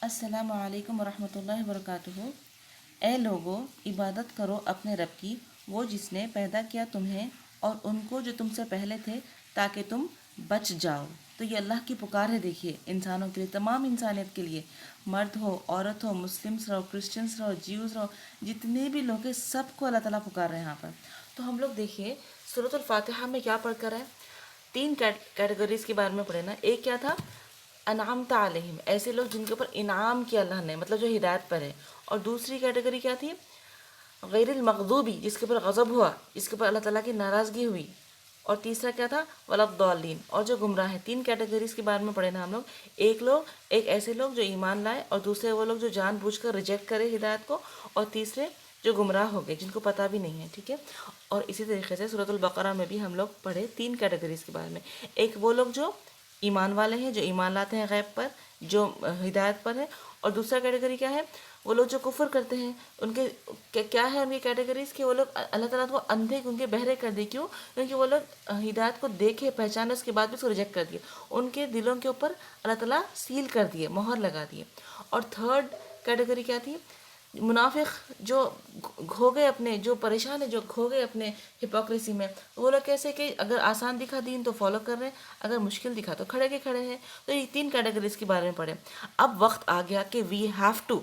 السلام علیکم ورحمۃ اللہ وبرکاتہ۔ اے لوگو، عبادت کرو اپنے رب کی، وہ جس نے پیدا کیا تمہیں اور ان کو جو تم سے پہلے تھے، تاکہ تم بچ جاؤ۔ تو یہ اللہ کی پکار ہے، دیکھیے، انسانوں کے لیے، تمام انسانیت کے لیے، مرد ہو، عورت ہو، مسلمس رہو، کرسچنس رہو، جیوز رہو، جتنے بھی لوگ ہیں سب کو اللہ تعالیٰ پکار رہے ہیں یہاں پر۔ تو ہم لوگ دیکھیے سورۃ الفاتحہ میں کیا پڑھ کر ہے، تین کیٹیگریز کے بارے میں پڑھے نا۔ ایک کیا تھا؟ انعمت علیہم، ایسے لوگ جن کے اوپر انعام کیا اللہ نے، مطلب جو ہدایت پر ہے۔ اور دوسری کیٹیگری کیا تھی؟ غیر المغضوبی، جس کے اوپر غضب ہوا، جس کے اوپر اللہ تعالیٰ کی ناراضگی ہوئی۔ اور تیسرا کیا تھا؟ وَلَضَّالِّينَ، اور جو گمراہ ہیں۔ تین کیٹیگریز کے بارے میں پڑھے نا ہم لوگ۔ ایک ایسے لوگ جو ایمان لائے، اور دوسرے وہ لوگ جو جان بوجھ کر ریجیکٹ کرے ہدایت کو، اور تیسرے جو گمراہ ہو گئے، جن کو پتہ بھی نہیں ہے، ٹھیک ہے۔ اور اسی طریقے سے سورۃ البقرہ میں بھی ہم لوگ پڑھے تین کیٹیگریز کے بارے میں۔ ایک وہ لوگ جو ایمان والے ہیں، جو ایمان لاتے ہیں غیب پر، جو ہدایت پر ہے۔ اور دوسرا کیٹیگری کیا ہے؟ وہ لوگ جو کفر کرتے ہیں، ان کے کیا ہے ان کی کیٹیگریز، کہ وہ لوگ اللہ تعالیٰ کو اندھے ان کے بہرے کر دی۔ کیوں؟ کیونکہ وہ لوگ ہدایت کو دیکھے، پہچانے، اس کے بعد بھی اس کو ریجیکٹ کر دیے، ان کے دلوں کے اوپر اللہ تعالیٰ سیل کر دیے، مہر لگا دیے۔ اور تھرڈ کیٹیگری کیا تھی؟ منافق جو کھو گئے اپنے، جو پریشان ہے، جو کھو گئے اپنے ہپوکریسی میں۔ وہ لوگ کیسے کہ اگر آسان دکھا دین تو فالو کر رہے ہیں، اگر مشکل دکھا تو کھڑے کے کھڑے ہیں۔ تو یہ تین کیٹیگریز کے بارے میں پڑھے۔ اب وقت آ گیا کہ we have to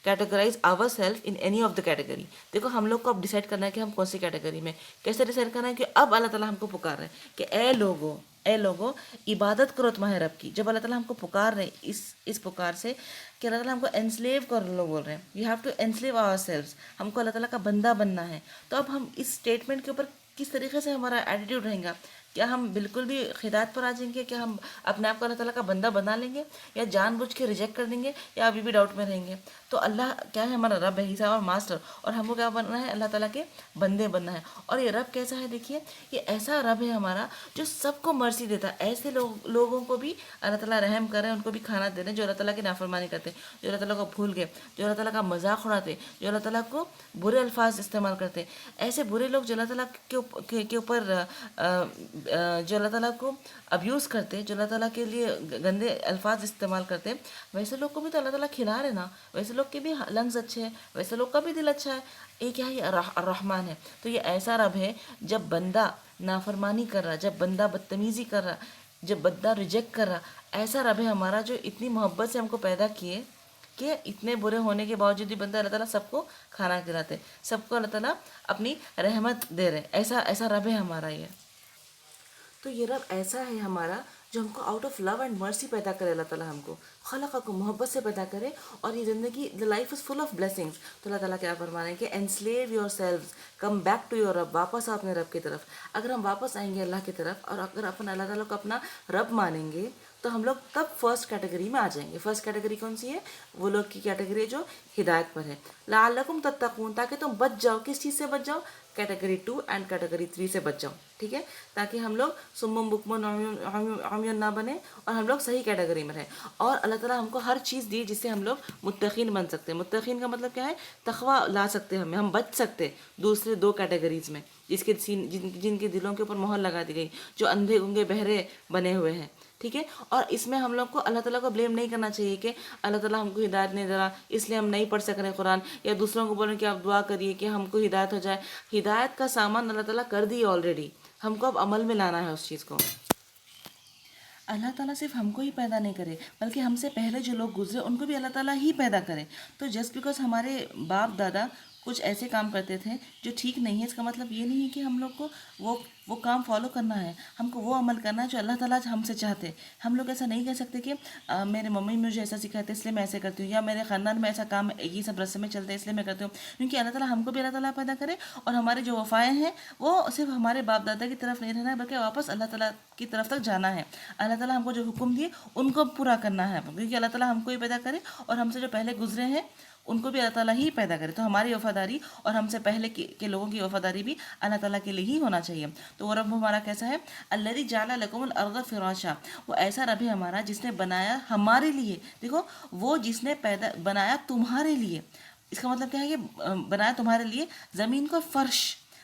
categorize our self in any of the category. دیکھو ہم لوگ کو اب ڈیسائیڈ کرنا ہے کہ ہم کون سی کیٹیگری میں، کیسے ڈیسائیڈ کرنا ہے؟ کہ اب اللہ تعالیٰ ہم کو پکار رہے ہیں کہ اے لوگو عبادت کرو تمہارے رب کی۔ جب اللہ تعالیٰ ہم کو پکار رہے ہیں اس پکار سے، کہ اللہ تعالیٰ ہم کو انسلیو کر لو بول رہے ہیں، you have to enslave ourselves, ہم کو اللہ تعالیٰ کا بندہ بننا ہے۔ تو اب ہم اس اسٹیٹمنٹ کے اوپر کس طریقے سے ہمارا ایٹیٹیوڈ رہیں گا؟ کیا ہم بالکل بھی ہدایت پر آ جائیں گے؟ کیا ہم اپنے آپ کو اللہ تعالیٰ کا بندہ بنا لیں گے، یا جان بوجھ کے ریجیکٹ کر دیں گے، یا ابھی بھی ڈاؤٹ میں رہیں گے؟ تو اللہ کیا ہے؟ ہمارا رب ہے، ہی اور ماسٹر، اور ہم کو کیا بننا ہے؟ اللہ تعالیٰ کے بندے بننا ہے۔ اور یہ رب کیسا ہے؟ دیکھیے، یہ ایسا رب ہے ہمارا جو سب کو مرسی دیتا ہے۔ ایسے لوگوں کو بھی اللہ تعالیٰ رحم کر رہے ہیں، ان کو بھی کھانا دے رہے ہیں جو اللہ تعالیٰ کی نافرمانی کرتے ہیں، جو اللہ تعالیٰ کو بھول گئے، جو اللہ تعالیٰ کا مذاق اڑاتے، جو اللہ تعالیٰ کو برے الفاظ استعمال کرتے۔ ایسے برے لوگ جو اللہ تعالیٰ کے اوپر جو اللہ تعالیٰ کو ابیوز کرتے، جو اللہ تعالیٰ کے لیے گندے الفاظ استعمال کرتے، ویسے لوگ کو بھی تو اللہ تعالیٰ کھلا رہے نا، ویسے لوگ کے بھی لنگز اچھے ہیں، ویسے لوگ کا بھی دل اچھا ہے۔ یہ کیا ہے؟ یہ الرحمن ہے۔ تو یہ ایسا رب ہے، جب بندہ نافرمانی کر رہا، جب بندہ بدتمیزی کر رہا، جب بندہ ریجیکٹ کر رہا، ایسا رب ہے ہمارا جو اتنی محبت سے ہم کو پیدا کیے، کہ اتنے برے ہونے کے باوجود بھی بندہ اللہ تعالیٰ سب کو کھانا کھلاتے، سب کو اللہ تعالیٰ اپنی رحمت دے رہے۔ ایسا رب ہے ہمارا یہ۔ تو یہ رب ایسا ہے ہمارا جو ہم کو out of love and mercy پیدا کرے، اللہ تعالیٰ ہم کو خلق کو محبت سے پیدا کرے، اور یہ زندگی the life is full of blessings۔ تو اللہ تعالیٰ کیا فرما رہے ہیں کہ enslave yourselves, come back to your رب، واپس آؤ اپنے رب کی طرف۔ اگر ہم واپس آئیں گے اللہ کی طرف، اور اگر اپنا اللہ تعالیٰ کو اپنا رب مانیں گے، تو ہم لوگ تب فرسٹ کیٹیگری میں آ جائیں گے۔ فرسٹ کیٹیگری کون سی ہے؟ وہ لوگ کی کیٹیگری جو ہدایت پر ہے۔ لعلکم تتقون، تاکہ تم بچ جاؤ۔ کس چیز سے بچ جاؤ؟ کیٹیگری 2 اینڈ کیٹیگری 3 سے بچ جاؤ، ٹھیک ہے؟ تاکہ ہم لوگ سمم بکم عمیون نہ بنے، اور ہم لوگ صحیح کیٹیگری میں رہیں۔ اور اللہ تعالیٰ ہم کو ہر چیز دی جس سے ہم لوگ متقین بن سکتے ہیں۔ متقین کا مطلب کیا ہے؟ تقویٰ لا سکتے، ہم بچ سکتے دوسرے دو کیٹیگریز میں، جن کے دلوں کے اوپر مہر لگا دی گئی، جو اندھے گنگے بہرے بنے ہوئے ہیں، ٹھیک ہے؟ اور اس میں ہم لوگ کو اللہ تعالیٰ کو بلیم نہیں کرنا چاہیے کہ اللہ تعالیٰ ہم کو ہدایت نہیں دے رہا، اس لیے ہم نہیں پڑھ سک رہے قرآن، یا دوسروں کو بولیں کہ آپ دعا کریے کہ ہم کو ہدایت ہو جائے۔ ہدایت کا سامان اللہ تعالیٰ کر دی آلریڈی، ہم کو اب عمل میں لانا ہے اس چیز کو۔ اللہ تعالیٰ صرف ہم کو ہی پیدا نہیں کرے، بلکہ ہم سے پہلے جو لوگ گزرے ان کو بھی اللہ تعالیٰ ہی پیدا کرے۔ تو جسٹ بیکاز ہمارے باپ دادا کچھ ایسے کام کرتے تھے جو ٹھیک نہیں ہے، اس کا مطلب یہ نہیں ہے کہ ہم لوگ کو وہ کام فالو کرنا ہے، ہم کو وہ عمل کرنا ہے جو اللہ تعالیٰ ہم سے چاہتے۔ ہم لوگ ایسا نہیں کہہ سکتے کہ میرے ممی مجھے ایسا سکھاتے اس لیے میں ایسے کرتی ہوں، یا میرے خاندان میں ایسا کام یہ سب رسم میں چلتے اس لیے میں کرتی ہوں۔ کیونکہ اللہ تعالیٰ ہم کو بھی اللہ تعالیٰ پیدا کرے، اور ہمارے جو وفائیں ہیں وہ صرف ہمارے باپ دادا کی طرف نہیں رہنا ہے، بلکہ واپس اللہ تعالیٰ کی طرف تک جانا ہے۔ اللہ تعالیٰ ہم کو جو حکم دیے ان کو پورا کرنا ہے، کیونکہ اللہ تعالیٰ ہم کو ہی پیدا کرے، اور ہم سے جو پہلے گزرے ہیں ان کو بھی اللہ تعالیٰ ہی پیدا کرے۔ تو ہماری وفاداری اور ہم سے پہلے کے لوگوں کی وفاداری بھی اللہ تعالیٰ کے لیے ہی ہونا چاہیے۔ تو وہ رب ہمارا کیسا ہے؟ الذی جعل لکم الارض فراشا، وہ ایسا رب ہے ہمارا جس نے بنایا ہمارے لیے، دیکھو وہ جس نے بنایا تمہارے لیے، اس کا مطلب کیا ہے؟ کہ بنایا تمہارے لیے زمین کو فرش،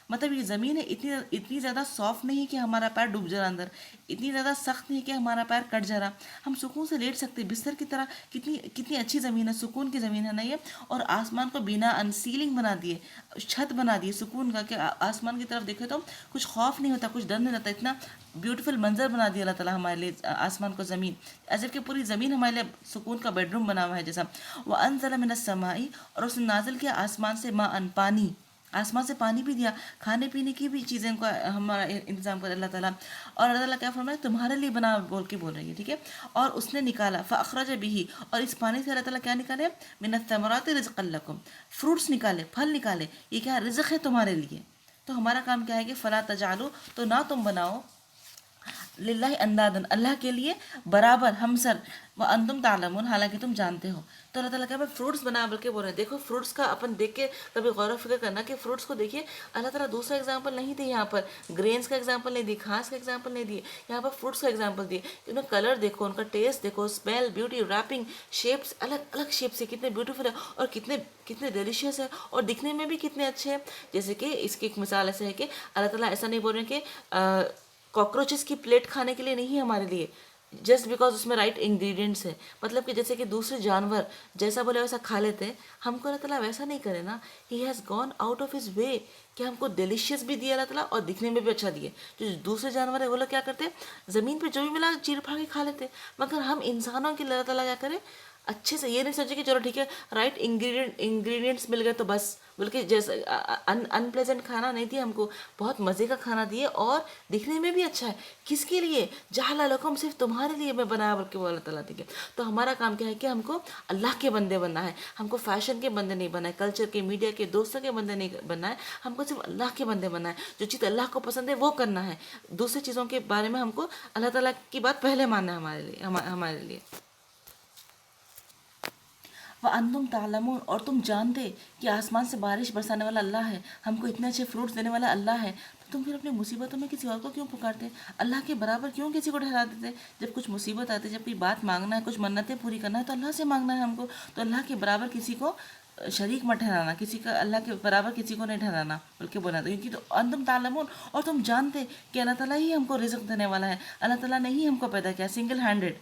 مطلب یہ زمین ہے اتنی زیادہ سافٹ نہیں کہ ہمارا پیر ڈوب جا رہا اندر، اتنی زیادہ سخت نہیں کہ ہمارا پیر کٹ جا رہا، ہم سکون سے لیٹ سکتے بستر کی طرح. کتنی اچھی زمین ہے، سکون کی زمین ہے نا یہ. اور آسمان کو بنا ان سیلنگ بنا دیے، چھت بنا دیے سکون کا، کہ آسمان کی طرف دیکھے تو کچھ خوف نہیں ہوتا، کچھ ڈر نہیں رہتا. اتنا بیوٹیفل منظر بنا دیا اللہ تعالیٰ ہمارے لیے آسمان کو، زمین ایسے کہ پوری زمین ہمارے لیے سکون کا بیڈ روم بنا ہوا ہے جیسا. وَأَنزَلَ مِنَ السَّمَاءِ، اور اس نے نازل کیا آسمان سے، ماءً پانی، آسمان سے پانی بھی دیا، کھانے پینے کی بھی چیزیں کو ہمارا انتظام کر اللہ تعالیٰ. اور اللہ تعالیٰ کیا فرمایا، تمہارے لیے بنا بول رہی ہے، ٹھیک ہے. اور اس نے نکالا، فَأَخْرَجَ بِهِ، اور اس پانی سے اللہ تعالیٰ کیا نکالے، مِنَ الثَّمَرَاتِ رِزْقًا لَكُمْ، فروٹس نکالے، پھل نکالے. یہ کیا رزق ہے تمہارے لیے. تو ہمارا کام کیا ہے کہ فَلَا تَجْعَلُوا، تو نہ تم بناؤ، للہ اندادن، اللہ کے لیے برابر ہمسر، وانتم تعلمون، حالانکہ تم جانتے ہو. تو اللہ تعالیٰ کہا فروٹس بنا بلکہ بول رہے ہیں. دیکھو فروٹس کا اپن دیکھ کے کبھی غور و فکر کرنا کہ فروٹس کو دیکھیے، اللہ تعالیٰ دوسرا ایگزامپل نہیں دی یہاں پر، گرینس کا ایگزامپل نہیں دی، گھاس کا ایگزامپل نہیں دی، یہاں پر فروٹس کا ایگزامپل دی. ان کا کلر دیکھو، ان کا ٹیسٹ دیکھو، اسمیل، بیوٹی، ریپنگ، شیپس الگ الگ شیپ سے کتنے بیوٹیفل ہے، اور کتنے ڈیلیشیس ہے، اور دکھنے میں بھی کتنے اچھے ہیں. جیسے کہ اس کی ایک مثال ایسے ہے کہ اللہ تعالیٰ ایسا نہیں بول رہے کہ کاکروچز کی پلیٹ کھانے کے لیے نہیں ہے ہمارے لیے، جسٹ بیکاز اس میں رائٹ انگریڈینٹس ہے. مطلب کہ جیسے کہ دوسرے جانور جیسا بولے ویسا کھا لیتے ہیں، ہم کو اللہ تعالیٰ ویسا نہیں کرے نا. He has gone out of his way کہ ہم کو ڈیلیشیس بھی دیا اللہ تعالیٰ اور دکھنے میں بھی اچھا دیے. جو دوسرے جانور ہیں وہ لوگ کیا کرتے ہیں، زمین پہ جو بھی ملا چیر پھاڑ کے کھا لیتے. مگر ہم انسانوں کے لیے اللہ تعالیٰ کیا کرے، اچھے سے یہ نہیں سوچے کہ چلو ٹھیک ہے رائٹ انگریڈینٹس مل گئے تو بس، بلکہ جیسے ان پلیزنٹ کھانا نہیں دیا ہم کو، بہت مزے کا کھانا دیے اور دکھنے میں بھی اچھا ہے. کس کے لیے، جعل لکم، صرف تمہارے لیے میں بنایا، بلکہ وہ اللہ تعالیٰ ٹھیک ہے. تو ہمارا کام کیا ہے کہ ہم کو اللہ کے بندے بننا ہے، ہم کو فیشن کے بندے نہیں بننا ہے، کلچر کے، میڈیا کے، دوستوں کے بندے نہیں بننا ہے. ہم کو صرف اللہ کے بندے بننا ہے. جو چیز اللہ کو پسند ہے وہ کرنا ہے، دوسری چیزوں کے بارے میں ہم کو اللہ تعالیٰ کی بات پہلے ماننا ہے ہمارے لیے. وَأَنْتُمْ تَعْلَمُونَ، اور تم جانتے کہ آسمان سے بارش برسانے والا اللہ ہے، ہم کو اتنے اچھے فروٹس دینے والا اللہ ہے. تو تم پھر اپنی مصیبتوں میں کسی اور کو کیوں پکارتے، اللہ کے برابر کیوں کسی کو ٹھہرا دیتے. جب کچھ مصیبت آتی ہے، جب کوئی بات مانگنا ہے، کچھ منتیں پوری کرنا ہے، تو اللہ سے مانگنا ہے ہم کو. تو اللہ کے برابر کسی کو شریک مت ٹھہرانا، کسی کا اللہ کے برابر کسی کو نہیں ٹھہرانا، بلکہ بولا تھا کیونکہ تو انتم تعلمون، اور تم جانتے کہ اللہ تعالیٰ ہی ہم کو رزق دینے والا ہے، اللہ تعالیٰ نے ہی ہم کو پیدا کیا سنگل ہینڈڈ،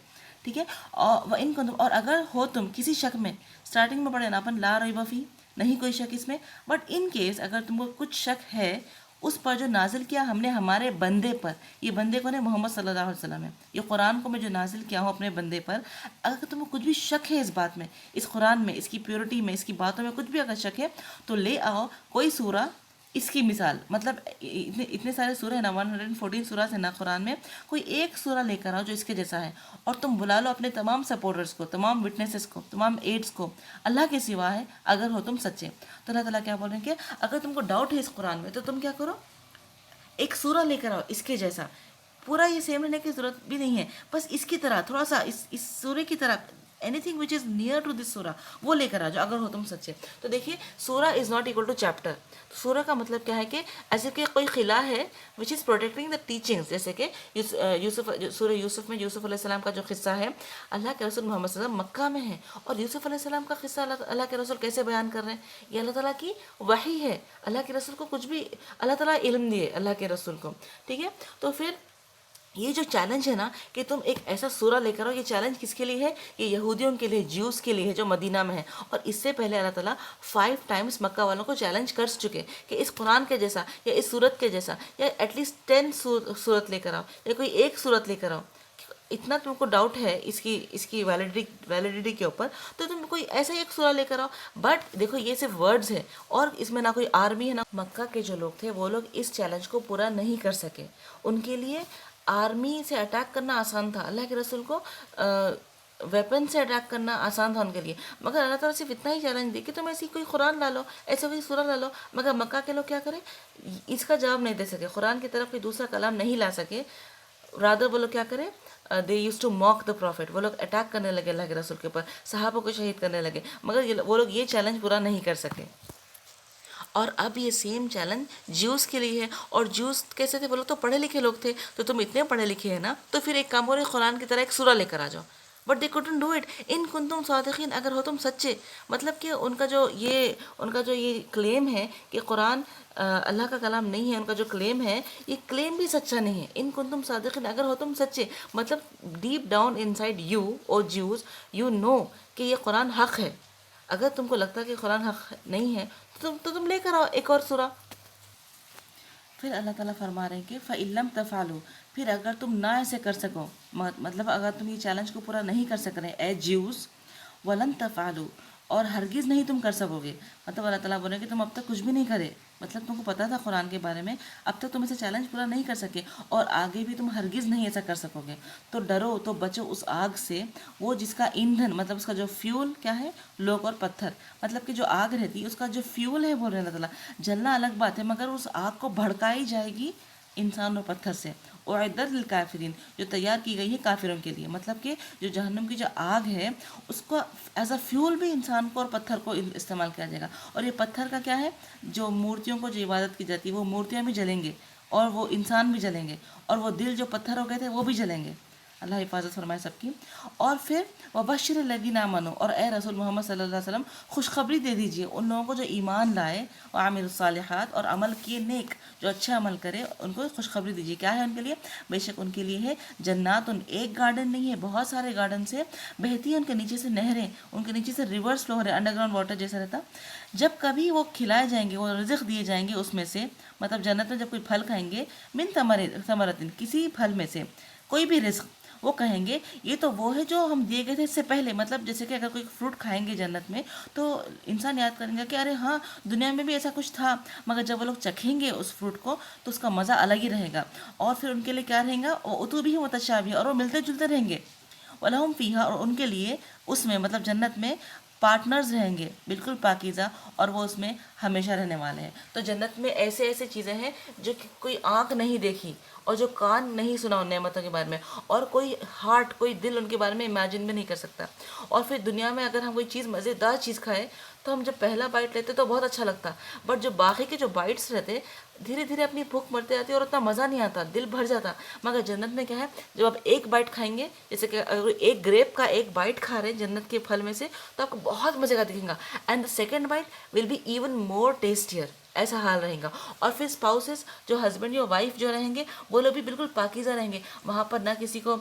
ٹھیک ہے. اور اگر ہو تم کسی شک میں، اسٹارٹنگ میں پڑھے نا اپن لا ریب فی، نہیں کوئی شک اس میں، بٹ ان کیس اگر تم کو کچھ شک ہے اس پر جو نازل کیا ہم نے ہمارے بندے پر. یہ بندے کو نے محمد صلی اللہ علیہ وسلم ہے، یہ قرآن کو میں جو نازل کیا ہوں اپنے بندے پر. اگر تم کو کچھ بھی شک ہے اس بات میں، اس قرآن میں، اس کی پیورٹی میں، اس کی باتوں میں کچھ بھی اگر شک ہے، تو لے آؤ کوئی سورہ اس کی مثال. مطلب اتنے سارے سورہ ہیں نا، 114 سورہ ہے نا قرآن میں، کوئی ایک سورہ لے کر آؤ جو اس کے جیسا ہے، اور تم بلا لو اپنے تمام سپورٹرز کو، تمام وٹنسز کو، تمام ایڈز کو، اللہ کے سوا ہے اگر ہو تم سچے. تو اللہ تعالیٰ کیا بول رہے ہیں کہ اگر تم کو ڈاؤٹ ہے اس قرآن میں، تو تم کیا کرو، ایک سورہ لے کر آؤ اس کے جیسا. پورا یہ سیم رہنے کی ضرورت بھی نہیں ہے، بس اس کی طرح تھوڑا سا اس سورہ کی طرح anything which is near to this سورہ، وہ لے کر آ جاؤ اگر ہو تم سچے. تو دیکھیے سورہ is not equal to chapter. سورہ کا مطلب کیا ہے کہ ایسے کہ کوئی قلعہ ہے وچ از پروٹیکٹنگ دا ٹیچنگس. جیسے کہ سورہ یوسف میں یوسف علیہ السلام کا جو قصہ ہے، اللہ کے رسول محمد صلی اللہ علیہ وسلم مکہ میں ہے، اور یوسف علیہ السلام کا قصہ اللہ کے رسول کیسے بیان کر رہے ہیں، یہ اللہ تعالیٰ کی وحی ہے. اللہ کے رسول کو کچھ بھی اللہ تعالیٰ علم دیے اللہ کے رسول کو، ٹھیک ہے. تو پھر یہ جو چیلنج ہے نا کہ تم ایک ایسا سورہ لے کر آؤ، یہ چیلنج کس کے لیے ہے، یہ یہودیوں کے لیے، جیوز کے لیے ہے جو مدینہ میں ہے. اور اس سے پہلے اللہ تعالیٰ 5 ٹائمز مکہ والوں کو چیلنج کر چکے کہ اس قرآن کے جیسا یا اس صورت کے جیسا یا ایٹ لیسٹ 10 صورت لے کر آؤ، یا کوئی ایک صورت لے کر آؤ. اتنا تم کو ڈاؤٹ ہے اس کی ویلیڈیٹی کے اوپر، تو تم کوئی ایسا ہی ایک سورہ لے کر آؤ. بٹ دیکھو یہ صرف ورڈز ہے، اور اس میں نہ کوئی آرمی ہے نہ. مکہ کے جو لوگ تھے وہ لوگ اس چیلنج کو پورا نہیں کر سکے. ان کے لیے آرمی سے اٹیک کرنا آسان تھا، اللہ کے رسول کو ویپن سے اٹیک کرنا آسان تھا ان کے لیے. مگر اللہ تعالیٰ صرف اتنا ہی چیلنج دی کہ تم ایسی کوئی قرآن لا لو، ایسا کوئی سورہ لا لو. مگر مکہ کے لوگ کیا کریں، اس کا جواب نہیں دے سکے، قرآن کی طرف کوئی دوسرا کلام نہیں لا سکے. رادر وہ لوگ کیا کریں، they used to mock the prophet, وہ لوگ اٹیک کرنے لگے اللہ کے رسول کے اوپر، صحابہ کو شہید کرنے لگے. مگر وہ لوگ یہ چیلنج پورا نہیں کر سکے. اور اب یہ سیم چیلنج جیوز کے لیے ہے. اور جیوز کیسے تھے، وہ لوگ تو پڑھے لکھے لوگ تھے. تو تم اتنے پڑھے لکھے ہیں نا، تو پھر ایک کام ہو رہے قرآن کی طرح ایک سورہ لے کر آ جاؤ. But they couldn't do it in کنتم صادقین، اگر ہو تم سچے. مطلب کہ ان کا جو یہ کلیم ہے کہ قرآن اللہ کا کلام نہیں ہے، ان کا جو کلیم ہے یہ کلیم بھی سچا نہیں ہے. ان کنتم صادقین، اگر ہو تم سچے، مطلب deep down inside you O Jews you know کہ یہ قرآن حق ہے. اگر تم کو لگتا ہے کہ قرآن حق نہیں ہے تو تم لے کر آؤ ایک اور سورہ. پھر اللہ تعالیٰ فرما رہے ہیں کہ فَإِلَّمْ تَفْعَلُوا، پھر اگر تم نہ ایسے کر سکو، مطلب اگر تم یہ چیلنج کو پورا نہیں کر سک رہے اے جیوز، وَلَن تَفْعَلُوا، اور ہرگز نہیں تم کر سکو گے. مطلب اللہ تعالیٰ بول رہے ہیں کہ تم اب تک کچھ بھی نہیں کرے، مطلب تم کو پتہ تھا قرآن کے بارے میں، اب تک تم اسے چیلنج پورا نہیں کر سکے اور آگے بھی تم ہرگز نہیں ایسا کر سکو گے. تو ڈرو، تو بچو اس آگ سے، وہ جس کا ایندھن، مطلب اس کا جو فیول کیا ہے، لوگ اور پتھر. مطلب کہ جو آگ رہتی ہے اس کا جو فیول ہے، بول رہے ہیں اللہ تعالیٰ، جلنا الگ بات ہے مگر اس آگ کو بھڑکائی جائے گی انسان اور پتھر سے. اعدت للکافرین، جو تیار کی گئی ہے کافروں کے لیے. مطلب کہ جو جہنم کی جو آگ ہے اس کو ایز اے فیول بھی انسان کو اور پتھر کو استعمال کیا جائے گا. اور یہ پتھر کا کیا ہے، جو مورتیوں کو جو عبادت کی جاتی ہے وہ مورتیاں بھی جلیں گے اور وہ انسان بھی جلیں گے اور وہ دل جو پتھر ہو گئے تھے وہ بھی جلیں گے. اللہ حفاظت فرمائے سب کی. اور پھر وبشر الذین آمنوا، اور اے رسول محمد صلی اللہ علیہ وسلم خوشخبری دے دیجئے ان لوگوں کو جو ایمان لائے، وعملوا الصالحات، اور عمل کیے نیک، جو اچھا عمل کرے ان کو خوشخبری دیجیے. کیا ہے ان کے لیے؟ بے شک ان کے لیے ہے جنات، ایک گارڈن نہیں ہے بہت سارے گارڈن سے بہتی ہیں ان کے نیچے سے نہریں، ان کے نیچے سے ریورس فلو ہو رہے، انڈر گراؤنڈ واٹر جیسا رہتا. جب کبھی وہ کھلائے جائیں گے، وہ رزق دیے جائیں گے اس میں سے، مطلب جنت میں جب کوئی پھل کھائیں گے، من ثمرۃ، کسی پھل میں سے کوئی بھی رزق، وہ کہیں گے یہ تو وہ ہے جو ہم دیے گئے تھے اس سے پہلے. مطلب جیسے کہ اگر کوئی فروٹ کھائیں گے جنت میں تو انسان یاد کریں گے کہ ارے ہاں دنیا میں بھی ایسا کچھ تھا، مگر جب وہ لوگ چکھیں گے اس فروٹ کو تو اس کا مزہ الگ ہی رہے گا. اور پھر ان کے لیے کیا رہیں گا، اتو بھی متشابہ، اور وہ ملتے جلتے رہیں گے. وَلَهُمْ فِيهَا، اور ان کے لیے اس میں مطلب جنت میں پارٹنرز رہیں گے بالکل پاکیزہ، اور وہ اس میں ہمیشہ رہنے والے ہیں. تو جنت میں ایسے ایسے چیزیں ہیں جو کہ کوئی آنکھ نہیں دیکھی اور جو کان نہیں سنا ان نعمتوں کے بارے میں، اور کوئی ہارٹ، کوئی دل ان کے بارے میں امیجن بھی نہیں کر سکتا. اور پھر دنیا میں اگر ہم کوئی چیز مزیدار چیز کھائے تو ہم جب پہلا بائٹ لیتے تو بہت اچھا لگتا، بٹ جو باقی کے جو بائٹس رہتے دھیرے دھیرے اپنی بھوک مرتے آتی اور اتنا مزہ نہیں آتا، دل بھر جاتا. مگر جنت میں کیا ہے، جب آپ ایک بائٹ کھائیں گے، جیسے کہ اگر ایک گریپ کا ایک بائٹ کھا رہے ہیں جنت کے پھل میں سے، تو آپ کو بہت مزے کا دکھیں گا. And the second bite will be even more tastier, ایسا حال رہے گا. اور پھر اسپاؤسز، جو ہسبینڈ یا وائف جو رہیں گے وہ لوگ بھی بالکل پاکیزہ رہیں گے. وہاں پر نہ کسی کو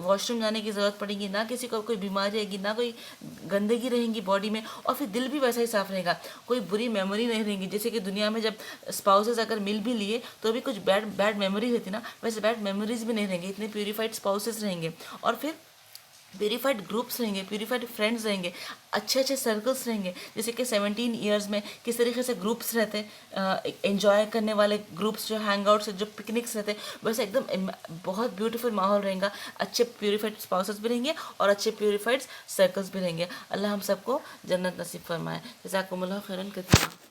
واش روم جانے کی ضرورت پڑے گی، نہ کسی کو کوئی بیماری رہے گی، نہ کوئی گندگی رہیں گی باڈی میں. اور پھر دل بھی ویسا ہی صاف رہے گا، کوئی بری میموری نہیں رہیں گی. جیسے کہ دنیا میں جب اسپاؤسز اگر مل بھی لیے تو بھی کچھ بیڈ میموری رہتی نا، ویسے بیڈ میموریز بھی نہیں رہیں گے، اتنے پیوریفائڈ اسپاؤسز رہیں گے. اور پھر پیوریفائڈ گروپس رہیں گے، پیوریفائڈ فرینڈز رہیں گے، اچھے اچھے سرکلس رہیں گے. جیسے کہ 17 ایئرز میں کس طریقے سے گروپس رہتے، انجوائے کرنے والے گروپس، جو ہینگ آؤٹس، جو پکنکس رہتے، ویسے ایک دم بہت بیوٹیفل ماحول رہیں گا. اچھے پیوریفائڈ اسپاؤسز بھی رہیں گے اور اچھے پیوریفائڈ سرکلس بھی رہیں گے. اللہ ہم سب کو جنت نصیب فرمائے. جزاکم اللہ خیرا کثیرا.